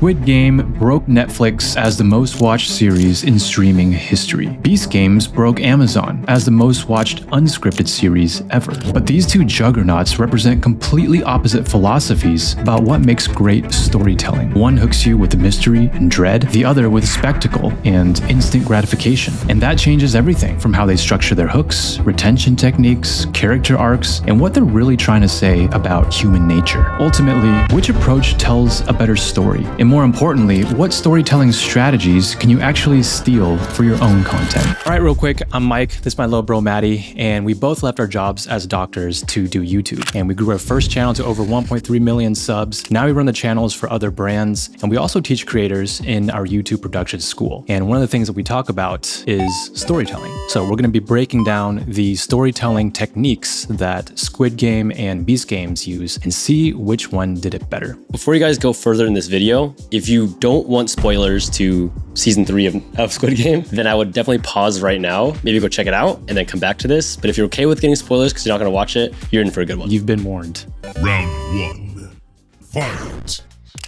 Squid Game broke Netflix as the most watched series in streaming history. Beast Games broke Amazon as the most watched unscripted series ever. But these two juggernauts represent completely opposite philosophies about what makes great storytelling. One hooks you with mystery and dread, the other with spectacle and instant gratification. And that changes everything from how they structure their hooks, retention techniques, character arcs, and what they're really trying to say about human nature. Ultimately, which approach tells a better story? And more importantly, what storytelling strategies can you actually steal for your own content? All right, real quick, I'm Mike, this is my little bro Maddie, and we both left our jobs as doctors to do YouTube. And we grew our first channel to over 1.3 million subs. Now we run the channels for other brands, and we also teach creators in our YouTube production school. And one of the things that we talk about is storytelling. So we're gonna be breaking down the storytelling techniques that Squid Game and Beast Games use and see which one did it better. Before you guys go further in this video, if you don't want spoilers to season 3 of Squid Game, then I would definitely pause right now, maybe go check it out and then come back to this. But if you're okay with getting spoilers because you're not gonna watch it, you're in for a good one. You've been warned. Round 1, fight.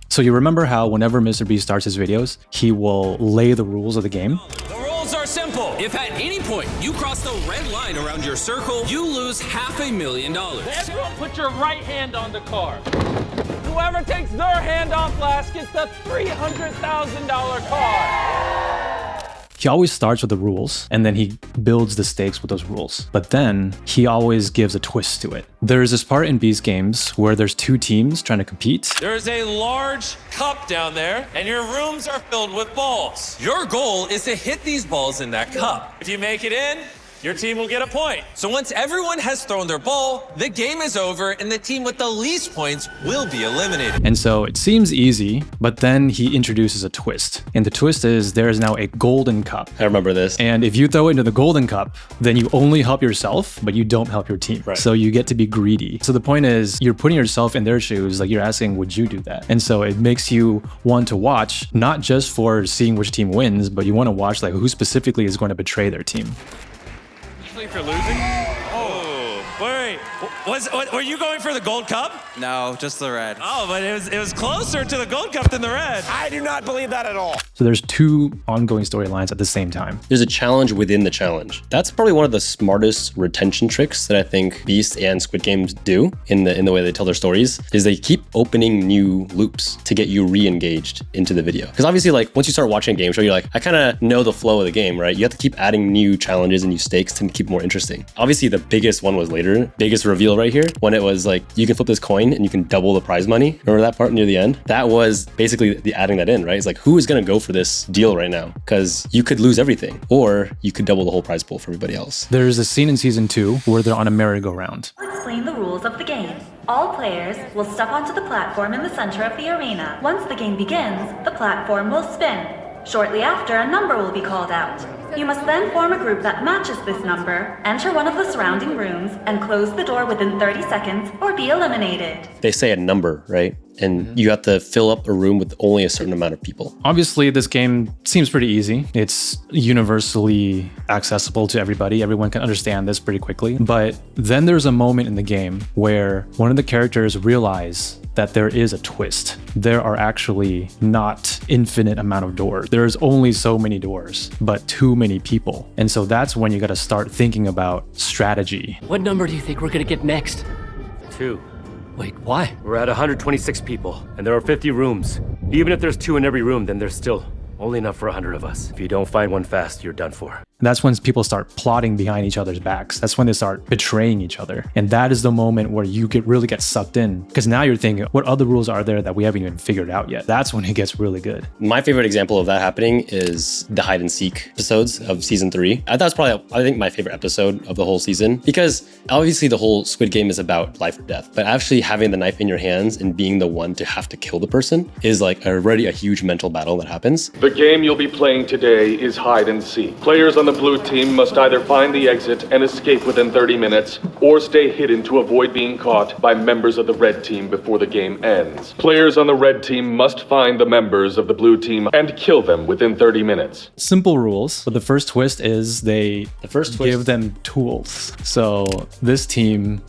So you remember how whenever MrBeast starts his videos, he will lay the rules of the game? The rules are simple. If at any point you cross the red line around your circle, you lose $500,000. Everyone put your right hand on the card. Whoever takes their hand off last gets the $300,000 card. He always starts with the rules and then he builds the stakes with those rules. But then he always gives a twist to it. There's this part in Beast Games where there's two teams trying to compete. There's a large cup down there and your rooms are filled with balls. Your goal is to hit these balls in that cup. If you make it in, your team will get a point. So once everyone has thrown their ball, the game is over and the team with the least points will be eliminated. And so it seems easy, but then he introduces a twist. And the twist is there is now a golden cup. I remember this. And if you throw it into the golden cup, then you only help yourself, but you don't help your team. Right. So you get to be greedy. So the point is you're putting yourself in their shoes, like you're asking, would you do that? And so it makes you want to watch, not just for seeing which team wins, but you want to watch like who specifically is going to betray their team. If you're losing? Oh, wait. Were you going for the gold cup? No, just the red. Oh, but it was closer to the gold cup than the red. I do not believe that at all. So there's two ongoing storylines at the same time. There's a challenge within the challenge. That's probably one of the smartest retention tricks that I think Beast and Squid Games do in the way they tell their stories, is they keep opening new loops to get you re-engaged into the video. Because obviously, like, once you start watching a game show, you're like, I kind of know the flow of the game, right? You have to keep adding new challenges and new stakes to keep it more interesting. Obviously, the biggest one was later, biggest reveal right here, when it was like, you can flip this coin and you can double the prize money. Remember that part near the end? That was basically the adding that in, right? It's like, who is going to go for this deal right now? Because you could lose everything, or you could double the whole prize pool for everybody else. There's a scene in season 2 where they're on a merry-go-round. I'll explain the rules of the game. All players will step onto the platform in the center of the arena. Once the game begins, the platform will spin. Shortly after, a number will be called out. You must then form a group that matches this number, enter one of the surrounding rooms, and close the door within 30 seconds or be eliminated. They say a number, right? And you have to fill up a room with only a certain amount of people. Obviously, this game seems pretty easy. It's universally accessible to everybody. Everyone can understand this pretty quickly. But then there's a moment in the game where one of the characters realize that there is a twist. There are actually not infinite amount of doors. There's only so many doors, but too many people. And so that's when you got to start thinking about strategy. What number do you think we're gonna get next? 2. Wait, why? We're at 126 people, and there are 50 rooms. Even if there's 2 in every room, then there's still only enough for 100 of us. If you don't find one fast, you're done for. And that's when people start plotting behind each other's backs. That's when they start betraying each other. And that is the moment where you really get sucked in. Because now you're thinking, what other rules are there that we haven't even figured out yet? That's when it gets really good. My favorite example of that happening is the hide and seek episodes of season 3. I thought it's probably, I think, my favorite episode of the whole season, because obviously the whole Squid Game is about life or death, but actually having the knife in your hands and being the one to have to kill the person is like already a huge mental battle that happens. The game you'll be playing today is hide and seek. Players on the blue team must either find the exit and escape within 30 minutes, or stay hidden to avoid being caught by members of the red team before the game ends. Players on the red team must find the members of the blue team and kill them within 30 minutes. Simple rules, but the first twist is they give them tools. So this team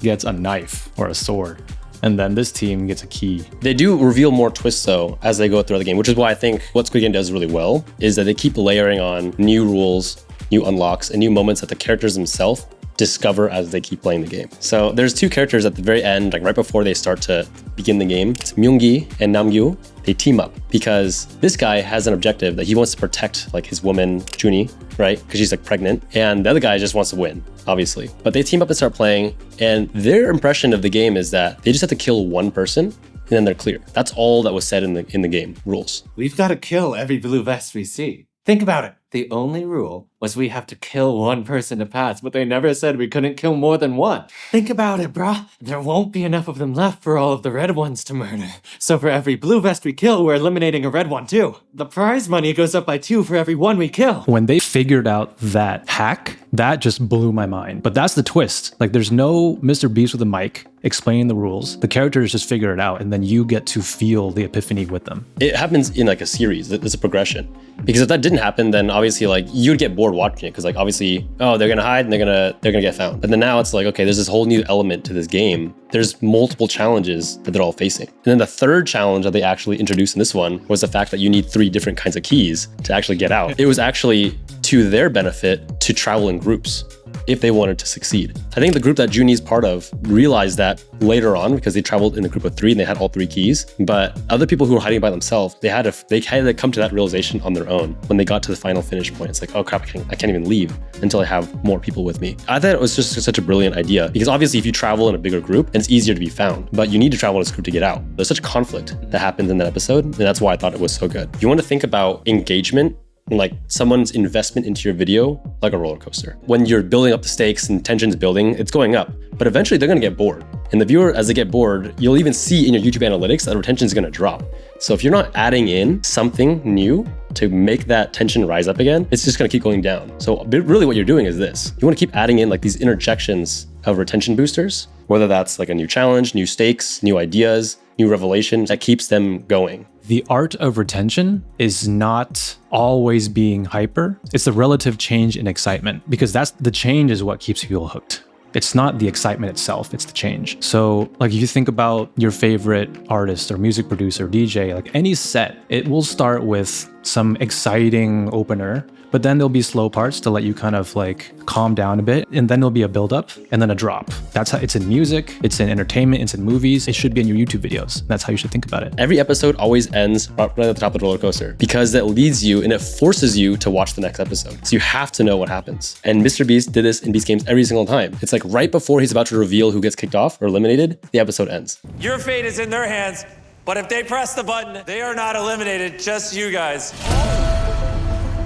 gets a knife or a sword. and then this team gets a key. They do reveal more twists though as they go throughout the game, which is why I think what Squid Game does really well is that they keep layering on new rules, new unlocks, and new moments that the characters themselves discover as they keep playing the game. So there's two characters at the very end, like right before they start to begin the game. It's Myung-gi and Nam-gyu. They team up because this guy has an objective that he wants to protect like his woman, Junie, right? Because she's like pregnant. And the other guy just wants to win, obviously. But they team up and start playing. And their impression of the game is that they just have to kill one person and then they're clear. That's all that was said in the game rules. We've got to kill every blue vest we see. Think about it. The only rule was we have to kill one person to pass, but they never said we couldn't kill more than one. Think about it, bruh. There won't be enough of them left for all of the red ones to murder. So for every blue vest we kill, we're eliminating a red one too. The prize money goes up by 2 for every one we kill. When they figured out that hack, that just blew my mind. But that's the twist. Like there's no MrBeast with a mic explaining the rules. The characters just figure it out and then you get to feel the epiphany with them. It happens in like a series. There's a progression. Because if that didn't happen, then obviously like you'd get bored watching it because like obviously, oh, they're gonna hide and they're gonna get found. But then now it's like, okay, there's this whole new element to this game. There's multiple challenges that they're all facing. And then the third challenge that they actually introduced in this one was the fact that you need 3 different kinds of keys to actually get out. It was actually to their benefit to travel in groups if they wanted to succeed. I think the group that Junie's part of realized that later on because they traveled in a group of 3 and they had all 3 keys. But other people who were hiding by themselves, they had to come to that realization on their own when they got to the final finish point. It's like, oh crap, I can't even leave until I have more people with me. I thought it was just such a brilliant idea because obviously if you travel in a bigger group, it's easier to be found, but you need to travel in a group to get out. There's such conflict that happens in that episode, and that's why I thought it was so good. You want to think about engagement, like someone's investment into your video, like a roller coaster. When you're building up the stakes and tension's building, it's going up, but eventually they're gonna get bored. And the viewer, as they get bored, you'll even see in your YouTube analytics that retention is gonna drop. So if you're not adding in something new to make that tension rise up again, it's just gonna keep going down. So really what you're doing is this. You wanna keep adding in like these interjections of retention boosters, whether that's like a new challenge, new stakes, new ideas, new revelation that keeps them going. The art of retention is not always being hyper. It's the relative change in excitement because that's the change is what keeps people hooked. It's not the excitement itself, it's the change. So like if you think about your favorite artist or music producer, DJ, like any set, it will start with some exciting opener, but then there'll be slow parts to let you kind of like calm down a bit. And then there'll be a build up and then a drop. That's how it's in music, it's in entertainment, it's in movies. It should be in your YouTube videos. That's how you should think about it. Every episode always ends right at the top of the roller coaster because that leads you and it forces you to watch the next episode. So you have to know what happens. And MrBeast did this in Beast Games every single time. It's like right before he's about to reveal who gets kicked off or eliminated, the episode ends. Your fate is in their hands, but if they press the button, they are not eliminated, just you guys.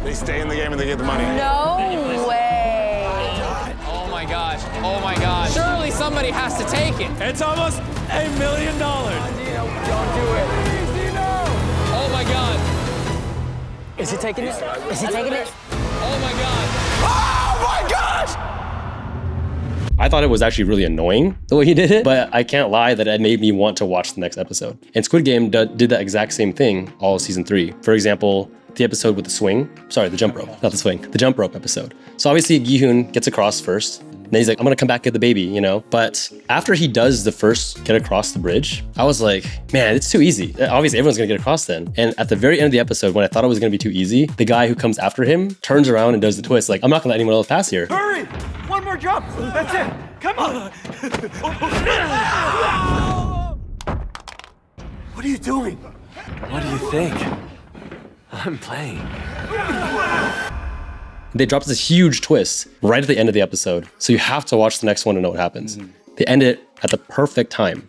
They stay in the game and they get the money. No way. Oh my gosh. Oh my gosh. Surely somebody has to take it. It's almost $1 million. Don't do it. Oh my god. Is he taking it? Is he taking it? Oh my god. Oh my gosh! I thought it was actually really annoying the way he did it, but I can't lie that it made me want to watch the next episode. And Squid Game did that exact same thing all of season 3. For example, the episode with the jump rope, not the swing, the jump rope episode. So obviously Gi-hoon gets across first. And then he's like, I'm gonna come back, get the baby, you know? But after he does the first get across the bridge, I was like, man, it's too easy. Obviously everyone's gonna get across then. And at the very end of the episode, when I thought it was gonna be too easy, the guy who comes after him turns around and does the twist. Like, I'm not gonna let anyone else pass here. Hurry! One more jump! That's it! Come on! What are you doing? What do you think? I'm playing. They dropped this huge twist right at the end of the episode. So you have to watch the next one to know what happens. They end it at the perfect time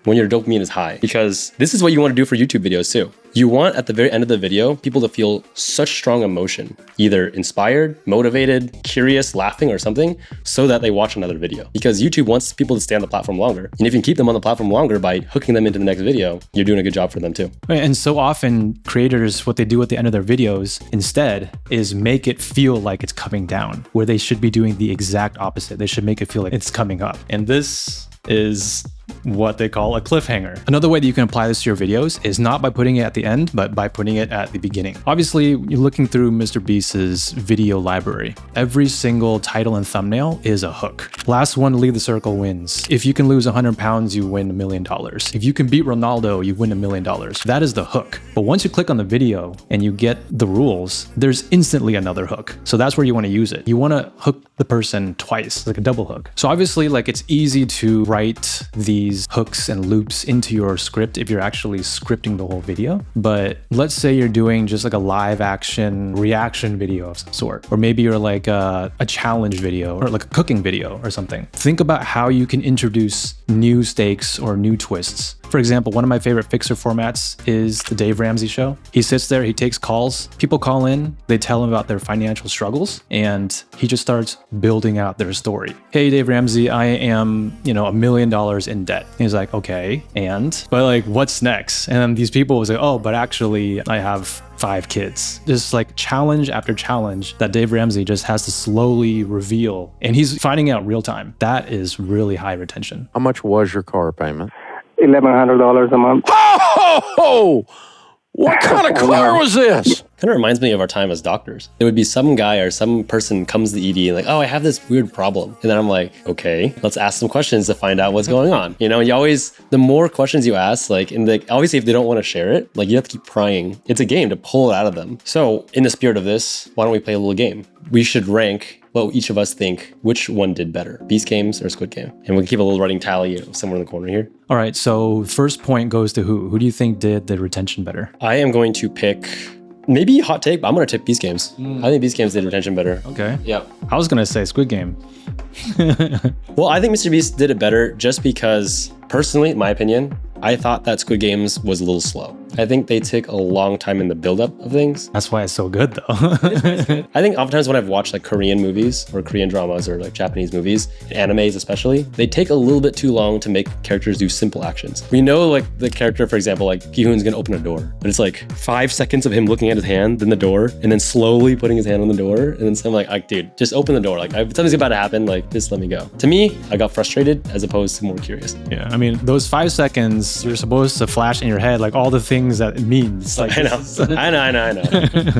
when your dopamine is high, because this is what you want to do for YouTube videos too. You want at the very end of the video, people to feel such strong emotion, either inspired, motivated, curious, laughing or something, so that they watch another video. Because YouTube wants people to stay on the platform longer. And if you can keep them on the platform longer by hooking them into the next video, you're doing a good job for them too. And so often creators, what they do at the end of their videos instead is make it feel like it's coming down, where they should be doing the exact opposite. They should make it feel like it's coming up. And this is what they call a cliffhanger. Another way that you can apply this to your videos is not by putting it at the end, but by putting it at the beginning. Obviously, you're looking through MrBeast's video library. Every single title and thumbnail is a hook. Last one to leave the circle wins. If you can lose 100 pounds, you win $1 million. If you can beat Ronaldo, you win $1 million. That is the hook. But once you click on the video and you get the rules, there's instantly another hook. So that's where you want to use it. You want to hook the person twice, like a double hook. So obviously, like, it's easy to write these hooks and loops into your script if you're actually scripting the whole video. But let's say you're doing just like a live action reaction video of some sort, or maybe you're like a challenge video or like a cooking video or something. Think about how you can introduce new stakes or new twists. For example, one of my favorite fixer formats is the Dave Ramsey show. He sits there, he takes calls, people call in, they tell him about their financial struggles, and he just starts building out their story. Hey, Dave Ramsey, I am, $1 million in debt. And he's like, okay, but like, what's next? And then these people will say, oh, but actually I have 5 kids. Just like challenge after challenge that Dave Ramsey just has to slowly reveal. And he's finding out real time. That is really high retention. How much was your car payment? $1,100 a month. Oh! What kind of car was this? Kind of reminds me of our time as doctors. There would be some guy or some person comes to the ED and like, oh, I have this weird problem. And then I'm like, okay, let's ask some questions to find out what's going on. You always, the more questions you ask, like, obviously if they don't want to share it, like, you have to keep prying. It's a game to pull it out of them. So in the spirit of this, why don't we play a little game? We should rank what each of us think which one did better, Beast Games or Squid Game. And we can keep a little running tally somewhere in the corner here. All right, so first point goes to who? Who do you think did the retention better? I am going to pick, maybe hot take, but I'm going to tip Beast Games. I think Beast Games did retention better. Okay. Yep. I was going to say Squid Game. Well, I think MrBeast did it better just because, personally, in my opinion, I thought that Squid Games was a little slow. I think they take a long time in the buildup of things. That's why it's so good, though. I think oftentimes when I've watched like Korean movies or Korean dramas or like Japanese movies, animes especially, they take a little bit too long to make characters do simple actions. We know like the character, for example, like Ki-hoon's gonna open a door, but it's like 5 seconds of him looking at his hand, then the door, and then slowly putting his hand on the door. And then so I'm like, dude, just open the door. Like, if something's about to happen, like, just let me go. To me, I got frustrated as opposed to more curious. Yeah, I mean, those 5 seconds, you're supposed to flash in your head like all the things that it means. Like, I know.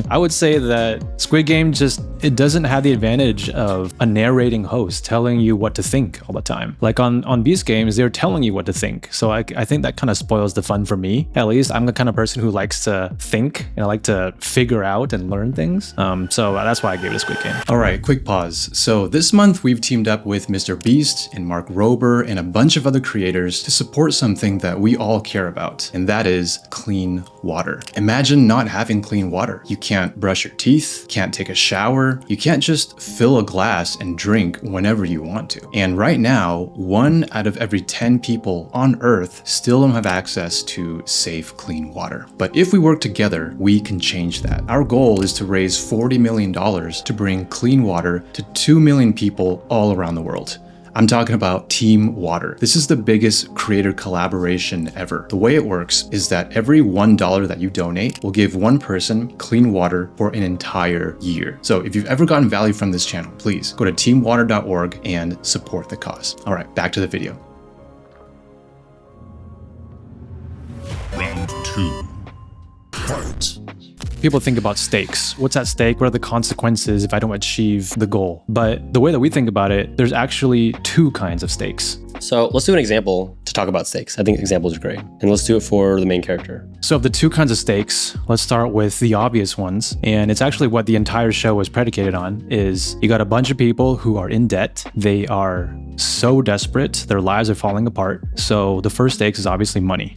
I would say that Squid Game it doesn't have the advantage of a narrating host telling you what to think all the time. Like on Beast Games, they're telling you what to think. So I think that kind of spoils the fun for me. At least I'm the kind of person who likes to think and I like to figure out and learn things. So that's why I gave it a Squid Game. All right, quick pause. So this month we've teamed up with MrBeast and Mark Rober and a bunch of other creators to support something that we all care about, and that is clean water. Imagine not having clean water. You can't brush your teeth, can't take a shower, you can't just fill a glass and drink whenever you want to. And right now, 1 out of every 10 people on Earth still don't have access to safe, clean water. But if we work together, we can change that. Our goal is to raise $40 million to bring clean water to 2 million people all around the world. I'm talking about Team Water. This is the biggest creator collaboration ever. The way it works is that every $1 that you donate will give one person clean water for an entire year. So if you've ever gotten value from this channel, please go to teamwater.org and support the cause. All right, back to the video. Round 2. Fight. People think about stakes. What's at stake? What are the consequences if I don't achieve the goal? But the way that we think about it, there's actually 2 kinds of stakes. So let's do an example to talk about stakes. I think examples are great. And let's do it for the main character. So of the 2 kinds of stakes, let's start with the obvious ones. And it's actually what the entire show was predicated on, is you got a bunch of people who are in debt. They are so desperate, their lives are falling apart. So the first stakes is obviously money.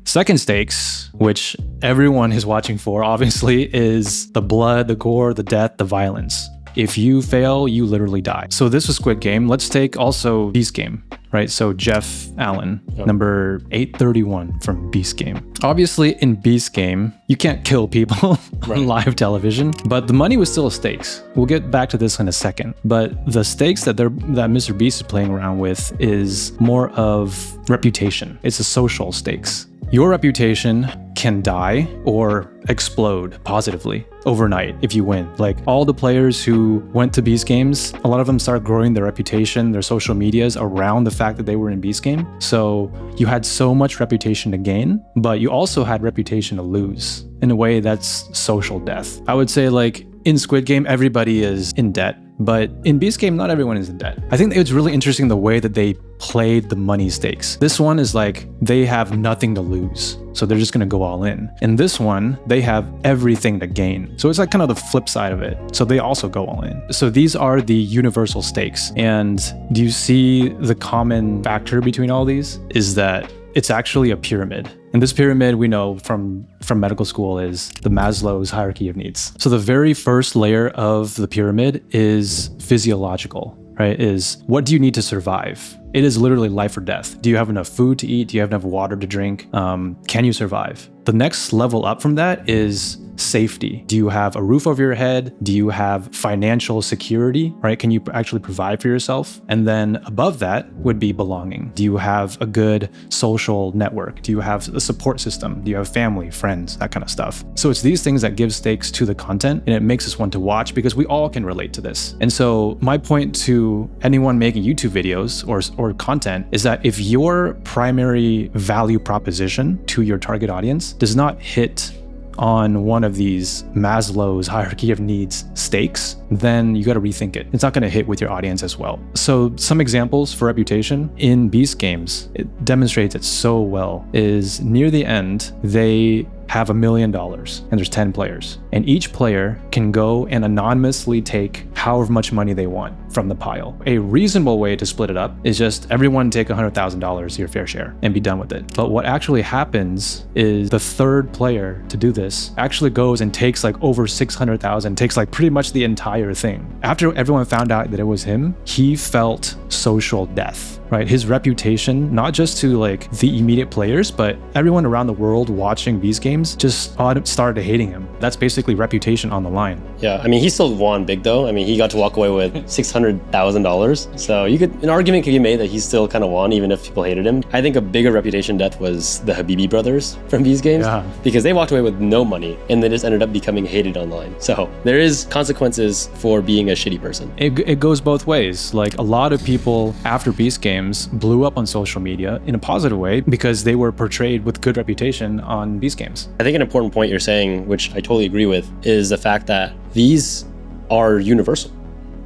Second stakes, which everyone is watching for, obviously, is the blood, the gore, the death, the violence. If you fail, you literally die. So this was Squid Game. Let's take also Beast Game, right? So Jeff Allen, number 831 from Beast Game. Obviously, in Beast Game, you can't kill people on live television, but the money was still stakes. We'll get back to this in a second. But the stakes that MrBeast is playing around with is more of reputation. It's a social stakes. Your reputation can die or explode positively overnight if you win. Like all the players who went to Beast Games, a lot of them started growing their reputation, their social medias around the fact that they were in Beast Game. So you had so much reputation to gain, but you also had reputation to lose. In a way, that's social death. I would say like in Squid Game, everybody is in debt. But in Beast Game, not everyone is in debt. I think it's really interesting the way that they played the money stakes. This one is like they have nothing to lose, so they're just gonna go all in. In this one, they have everything to gain. So it's like kind of the flip side of it. So they also go all in. So these are the universal stakes. And do you see the common factor between all these? Is that it's actually a pyramid. And this pyramid we know from medical school is the Maslow's hierarchy of needs. So the very first layer of the pyramid is physiological, right? Is what do you need to survive? It is literally life or death. Do you have enough food to eat? Do you have enough water to drink? Can you survive? The next level up from that is safety. Do you have a roof over your head? Do you have financial security, right? Can you actually provide for yourself? And then above that would be belonging. Do you have a good social network? Do you have a support system? Do you have family, friends, that kind of stuff? So it's these things that give stakes to the content, and it makes us want to watch because we all can relate to this. And so my point to anyone making YouTube videos or content is that if your primary value proposition to your target audience does not hit on one of these Maslow's hierarchy of needs stakes, then you got to rethink it. It's not going to hit with your audience as well. So some examples for reputation in Beast Games, it demonstrates it so well, is near the end, they have $1 million and there's 10 players. And each player can go and anonymously take however much money they want from the pile. A reasonable way to split it up is just everyone take $100,000, your fair share, and be done with it. But what actually happens is the third player to do this actually goes and takes like over 600,000, takes like pretty much the entire thing. After everyone found out that it was him, he felt social death, right? His reputation, not just to like the immediate players, but everyone around the world watching Beast Games just started hating him. That's basically reputation on the line. Yeah, I mean, he still won big though. I mean, he got to walk away with $600,000. So an argument could be made that he still kind of won, even if people hated him. I think a bigger reputation death was the Habibi brothers from Beast Games, because they walked away with no money and they just ended up becoming hated online. So there is consequences for being a shitty person. It goes both ways. Like a lot of people after Beast Games blew up on social media in a positive way because they were portrayed with good reputation on Beast Games. I think an important point you're saying, which I totally agree with, is the fact that these are universal.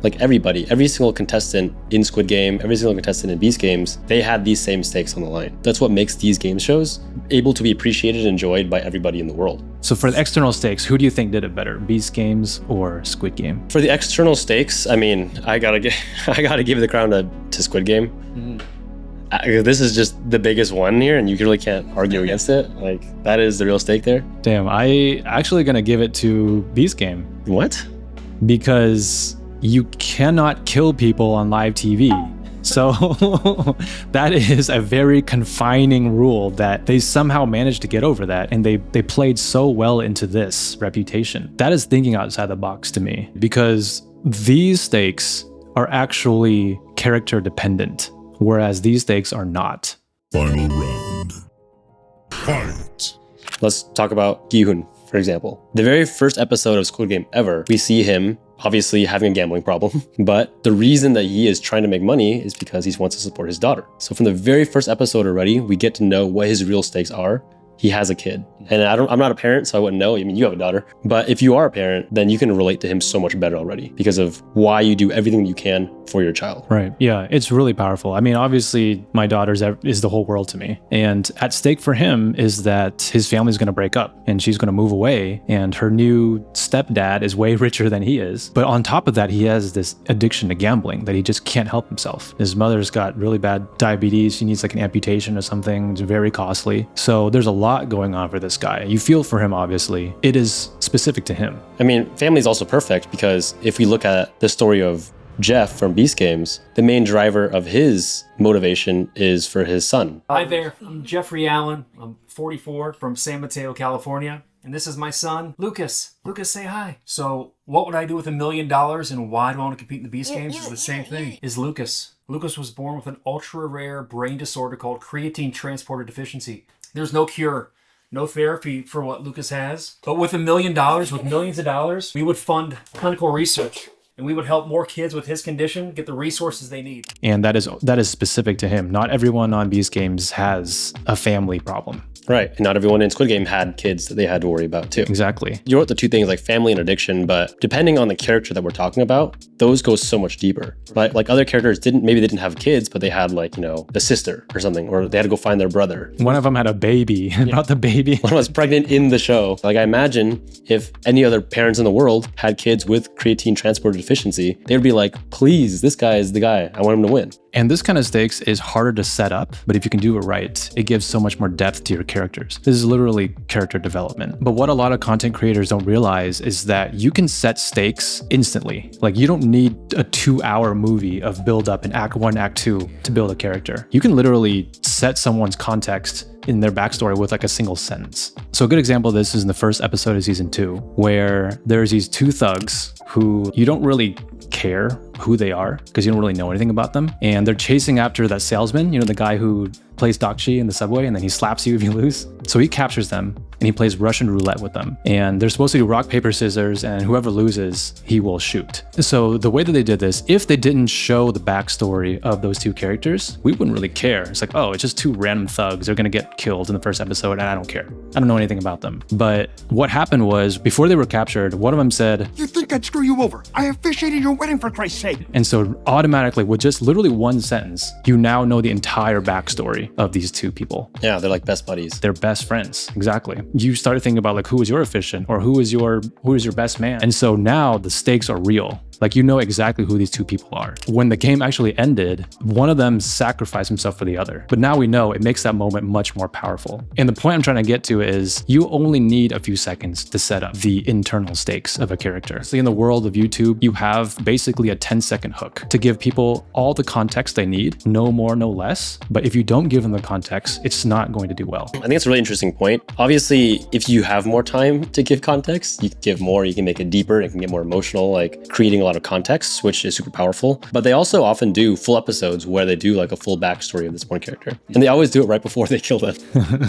Like everybody, every single contestant in Squid Game, every single contestant in Beast Games, they had these same stakes on the line. That's what makes these game shows able to be appreciated and enjoyed by everybody in the world. So for the external stakes, who do you think did it better, Beast Games or Squid Game? For the external stakes, I mean, I gotta give the crown to Squid Game. This is just the biggest one here, and you really can't argue against it. Like, that is the real stake there. Damn, I actually gonna give it to Beast Game. What? Because you cannot kill people on live TV. So that is a very confining rule that they somehow managed to get over that, and they played so well into this reputation. That is thinking outside the box to me, because these stakes are actually character dependent, whereas these stakes are not. Final round. Fight. Let's talk about Gi-hun, for example. The very first episode of Squid Game ever, we see him obviously having a gambling problem, but the reason that he is trying to make money is because he wants to support his daughter. So from the very first episode already, we get to know what his real stakes are. He has a kid, and I'm not a parent, so I wouldn't know. I mean, you have a daughter, but if you are a parent, then you can relate to him so much better already because of why you do everything you can for your child. Right. Yeah, it's really powerful. I mean, obviously, my daughter is the whole world to me, and at stake for him is that his family's going to break up, and she's going to move away, and her new stepdad is way richer than he is. But on top of that, he has this addiction to gambling that he just can't help himself. His mother's got really bad diabetes. She needs like an amputation or something. It's very costly. So there's a lot going on for this guy. You feel for him, obviously. It is specific to him. I mean, family is also perfect because if we look at the story of Jeff from Beast Games, the main driver of his motivation is for his son. Hi there, I'm Jeffrey Allen. I'm 44 from San Mateo, California. And this is my son, Lucas. Lucas, say hi. So what would I do with $1 million and why do I want to compete in the Beast Games? It's the same thing. Is Lucas. Lucas was born with an ultra rare brain disorder called creatine transporter deficiency. There's no cure. no therapy for what Lucas has. But with $1 million, with millions of dollars, we would fund clinical research. And we would help more kids with his condition get the resources they need. And that is specific to him. Not everyone on Beast Games has a family problem. Right. And not everyone in Squid Game had kids that they had to worry about too. Exactly. You wrote the two things like family and addiction, but depending on the character that we're talking about, those go so much deeper. Right? Like other characters maybe they didn't have kids, but they had like, the sister or something, or they had to go find their brother. One of them had a baby. About the baby. One was pregnant in the show. Like I imagine if any other parents in the world had kids with creatine transporter deficiency, they would be like, please, this guy is the guy. I want him to win. And this kind of stakes is harder to set up, but if you can do it right, it gives so much more depth to your characters. This is literally character development. But what a lot of content creators don't realize is that you can set stakes instantly. Like you don't need a 2-hour movie of build up in Act 1, Act 2 to build a character. You can literally set someone's context in their backstory with like a single sentence. So a good example of this is in the first episode of season 2, where there's these two thugs who you don't really care who they are because you don't really know anything about them. And they're chasing after that salesman, the guy who plays Dakchi in the subway, and then he slaps you if you lose. So he captures them and he plays Russian roulette with them. And they're supposed to do rock, paper, scissors, and whoever loses, he will shoot. So the way that they did this, if they didn't show the backstory of those two characters, we wouldn't really care. It's like, oh, it's just two random thugs. They're gonna get killed in the first episode and I don't care. I don't know anything about them. But what happened was, before they were captured, one of them said, "You think I'd screw you over? I officiated your wedding for Christ's sake." And so automatically, with just literally one sentence, you now know the entire backstory of these two people. Yeah, they're like best buddies. They're best friends. Exactly. You started thinking about like, who is your efficient, or who is your best man? And so now the stakes are real. Like, you know exactly who these two people are. When the game actually ended, one of them sacrificed himself for the other. But now we know it makes that moment much more powerful. And the point I'm trying to get to is you only need a few seconds to set up the internal stakes of a character. So in the world of YouTube, you have basically a 10-second hook to give people all the context they need, no more, no less. But if you don't give them the context, it's not going to do well. I think it's a really interesting point. Obviously, if you have more time to give context, you can give more, you can make it deeper, it can get more emotional, like creating a lot of context, which is super powerful. But they also often do full episodes where they do like a full backstory of this one character. And they always do it right before they kill them,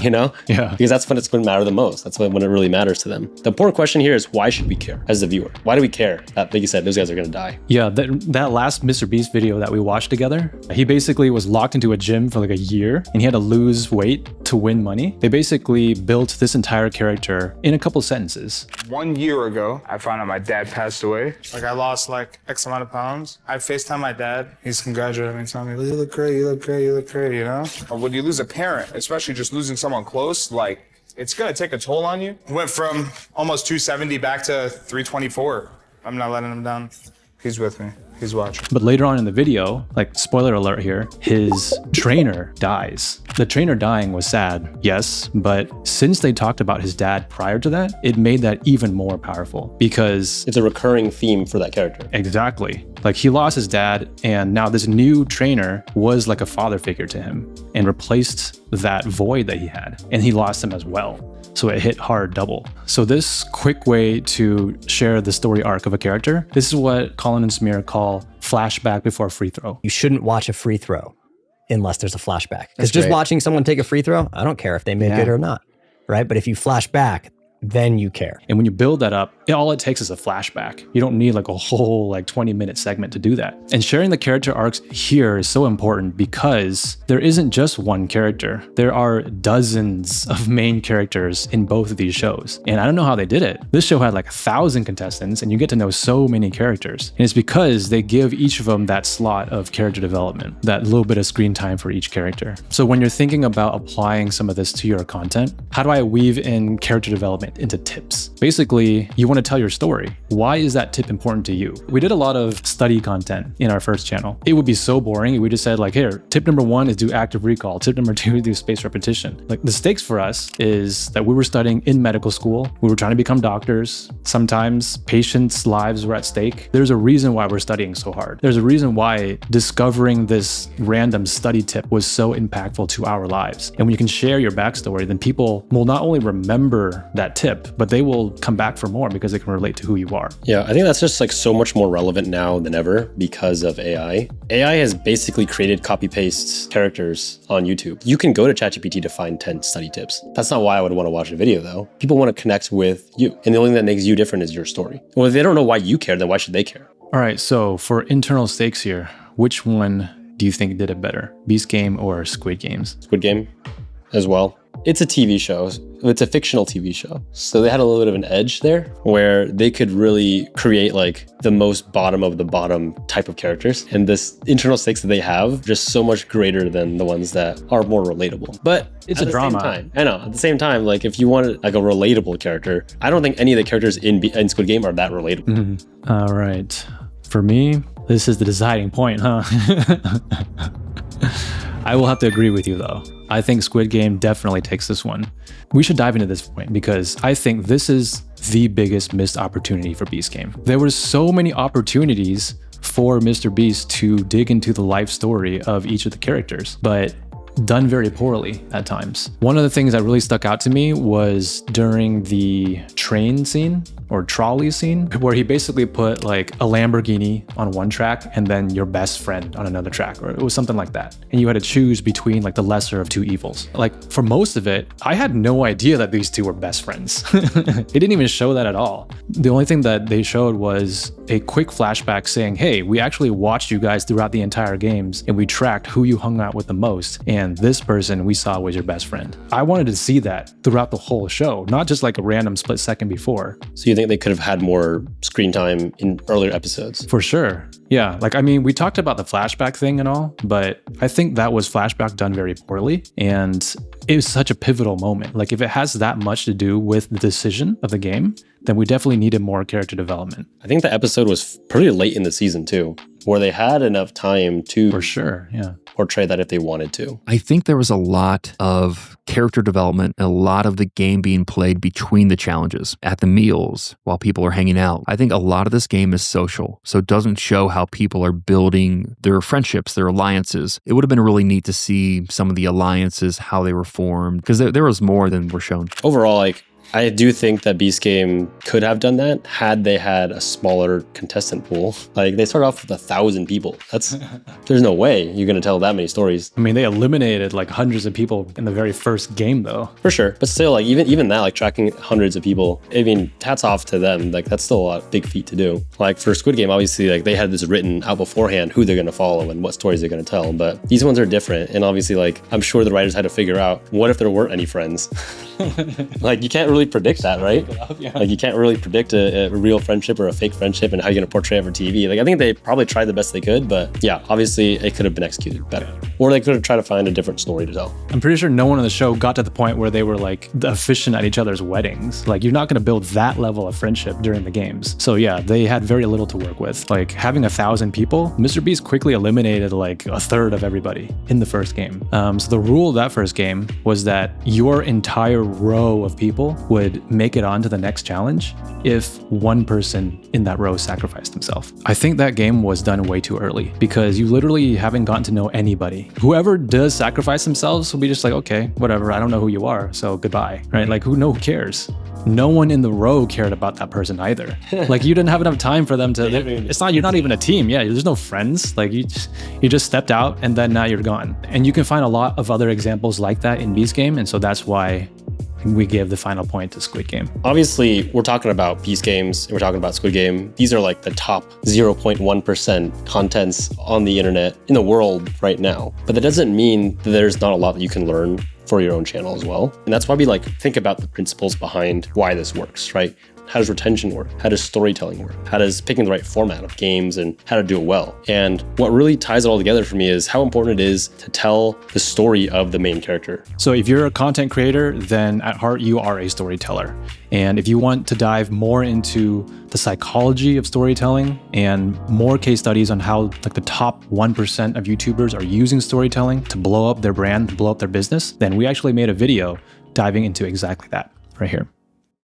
Yeah. Because that's when it's going to matter the most. That's when it really matters to them. The important question here is, why should we care as the viewer? Why do we care that, like you said, those guys are going to die? Yeah, that last MrBeast video that we watched together, he basically was locked into a gym for like a year and he had to lose weight to win money. They basically built this entire character in a couple sentences. 1 year ago, I found out my dad passed away. Like I lost like X amount of pounds. I FaceTime my dad. He's congratulating me, telling me, "You look great, you look great, you look great," Or when you lose a parent, especially just losing someone close, like it's gonna take a toll on you. Went from almost 270 back to 324. I'm not letting him down. He's with me. He's watching. But later on in the video, like spoiler alert here, his trainer dies. The trainer dying was sad, yes, but since they talked about his dad prior to that, it made that even more powerful because it's a recurring theme for that character. Exactly. Like he lost his dad and now this new trainer was like a father figure to him and replaced that void that he had, and he lost him as well. So it hit hard double. So this quick way to share the story arc of a character, this is what Colin and Samir call flashback before a free throw. You shouldn't watch a free throw unless there's a flashback. Because just watching someone take a free throw, I don't care if they make it or not, right? But if you flash back, then you care. And when you build that up, all it takes is a flashback. You don't need like a whole like 20-minute segment to do that. And sharing the character arcs here is so important because there isn't just one character. There are dozens of main characters in both of these shows. And I don't know how they did it. This show had like 1,000 contestants and you get to know so many characters. And it's because they give each of them that slot of character development, that little bit of screen time for each character. So when you're thinking about applying some of this to your content, how do I weave in character development into tips? Basically, you want to tell your story. Why is that tip important to you? We did a lot of study content in our first channel. It would be so boring if we just said like, here, tip number 1 is do active recall. Tip number 2 is do spaced repetition. Like the stakes for us is that we were studying in medical school. We were trying to become doctors. Sometimes patients' lives were at stake. There's a reason why we're studying so hard. There's a reason why discovering this random study tip was so impactful to our lives. And when you can share your backstory, then people will not only remember that tip, but they will come back for more because they can relate to who you are. Yeah, I think that's just like so much more relevant now than ever because of AI. AI has basically created copy-paste characters on YouTube. You can go to ChatGPT to find 10 study tips. That's not why I would want to watch a video though. People want to connect with you. And the only thing that makes you different is your story. Well, if they don't know why you care, then why should they care? All right, so for internal stakes here, which one do you think did it better? Beast Game or Squid Games? Squid Game as well. It's a TV show. It's a fictional TV show. So they had a little bit of an edge there where they could really create like the most bottom of the bottom type of characters. And this internal stakes that they have just so much greater than the ones that are more relatable. But it's a drama. I know. At the same time, like if you wanted like a relatable character, I don't think any of the characters in Squid Game are that relatable. Mm-hmm. All right. For me, this is the deciding point, huh? I will have to agree with you though. I think Squid Game definitely takes this one. We should dive into this point because I think this is the biggest missed opportunity for Beast Game. There were so many opportunities for MrBeast to dig into the life story of each of the characters, but done very poorly at times. One of the things that really stuck out to me was during the train scene or trolley scene, where he basically put like a Lamborghini on one track and then your best friend on another track, or it was something like that. And you had to choose between like the lesser of two evils. Like for most of it, I had no idea that these two were best friends. It didn't even show that at all. The only thing that they showed was a quick flashback saying, hey, we actually watched you guys throughout the entire games and we tracked who you hung out with the most. And this person we saw was your best friend. I wanted to see that throughout the whole show, not just like a random split second before. So you think they could have had more screen time in earlier episodes? For sure. Yeah, like, I mean, we talked about the flashback thing and all, but I think that was flashback done very poorly. And it was such a pivotal moment. Like, if it has that much to do with the decision of the game, then we definitely needed more character development. I think the episode was pretty late in the season too, where they had enough time to for sure, yeah, portray that if they wanted to. I think there was a lot of character development and a lot of the game being played between the challenges, at the meals, while people are hanging out. I think a lot of this game is social, so it doesn't show how people are building their friendships, their alliances. It would have been really neat to see some of the alliances, how they were formed, because there was more than were shown. Overall, like, I do think that Beast Game could have done that had they had a smaller contestant pool. Like, they started off with 1,000 people. There's no way you're gonna tell that many stories. I mean, they eliminated like hundreds of people in the very first game though. For sure, but still, like even that, like tracking hundreds of people, I mean, hats off to them. Like, that's still a big feat to do. Like for Squid Game, obviously, like they had this written out beforehand, who they're gonna follow and what stories they're gonna tell. But these ones are different, and obviously, like I'm sure the writers had to figure out, what if there weren't any friends? Like, you can't really predict that, right? Like, you can't really predict a real friendship or a fake friendship and how you're gonna portray it for TV. Like, I think they probably tried the best they could, but yeah, obviously it could have been executed better. Or they could have tried to find a different story to tell. I'm pretty sure no one on the show got to the point where they were like efficient at each other's weddings. Like, you're not gonna build that level of friendship during the games. So yeah, they had very little to work with. Like, having 1,000 people, MrBeast quickly eliminated like a third of everybody in the first game. So the rule of that first game was that your entire row of people would make it on to the next challenge if one person in that row sacrificed himself. I think that game was done way too early because you literally haven't gotten to know anybody. Whoever does sacrifice themselves will be just like, okay, whatever, I don't know who you are, so goodbye, right? Like, who cares? No one in the row cared about that person either. Like, you didn't have enough time for them to, you're not even a team. Yeah, there's no friends. Like, you just stepped out and then now you're gone. And you can find a lot of other examples like that in Beast Game, and so that's why we give the final point to Squid Game. Obviously, we're talking about Beast Games and we're talking about Squid Game. These are like the top 0.1% contents on the internet in the world right now. But that doesn't mean that there's not a lot that you can learn for your own channel as well. And that's why we like think about the principles behind why this works, right? How does retention work? How does storytelling work? How does picking the right format of games and how to do it well? And what really ties it all together for me is how important it is to tell the story of the main character. So if you're a content creator, then at heart you are a storyteller. And if you want to dive more into the psychology of storytelling and more case studies on how like the top 1% of YouTubers are using storytelling to blow up their brand, to blow up their business, then we actually made a video diving into exactly that right here.